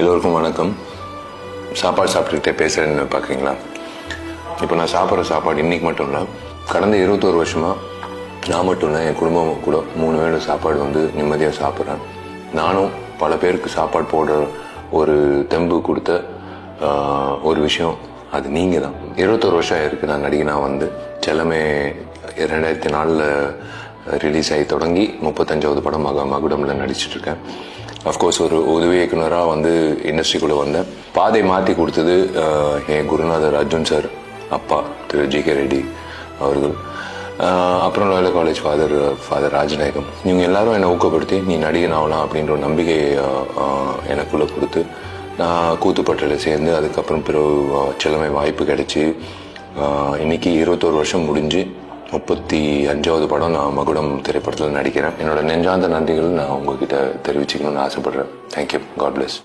எல்லோருக்கும் வணக்கம். சாப்பாடு சாப்பிட்டுக்கிட்டே பேசுகிறேன்னு பார்க்குறீங்களா? இப்போ நான் சாப்பிட்ற சாப்பாடு இன்றைக்கி மட்டும் இல்லை, கடந்த 21 வருஷமாக நான் மட்டும் இல்லை, என் குடும்பம் கூட 3 வேளை சாப்பாடு நிம்மதியாக சாப்பிட்றேன். நானும் பல பேருக்கு சாப்பாடு போடுற ஒரு தெம்பு கொடுத்த ஒரு விஷயம் அது நீங்கள் தான். 21 வருஷம் இருக்குது நான் நடிகனாக செல்லமே 2004 ரிலீஸ் ஆகி தொடங்கி 35வது படம் மகுடமில் நடிச்சிட்ருக்கேன். அஃப்கோர்ஸ் ஒரு உதவி இயக்குனராக இண்டஸ்ட்ரிக்குள்ளே வந்தேன். பாதை மாற்றி கொடுத்தது என் குருநாதர் அர்ஜுன் சார், அப்பா திரு ஜி கே ரெட்டி அவர்கள், அப்புறம் லோயலா காலேஜ் ஃபாதர் ராஜநாயகம். இவங்க எல்லாரும் என்னை ஊக்கப்படுத்தி நீ நடிகன் ஆகலாம் அப்படின்ற ஒரு நம்பிக்கையை எனக்குள்ளே கொடுத்து நான் கூத்துப்பட்டில் சேர்ந்து அதுக்கப்புறம் பிறகு செல்லமை வாய்ப்பு கிடைச்சி இன்னைக்கு 21 வருஷம் முடிஞ்சு 35வது படம் நான் மகுடம் திரைப்படத்தில் நடிக்கிறேன். என்னோட நெஞ்சார்ந்த நன்றிகள் நான் உங்ககிட்ட தெரிவிச்சுக்கணும்னு ஆசைப்படுறேன். தேங்க்யூ. God plus.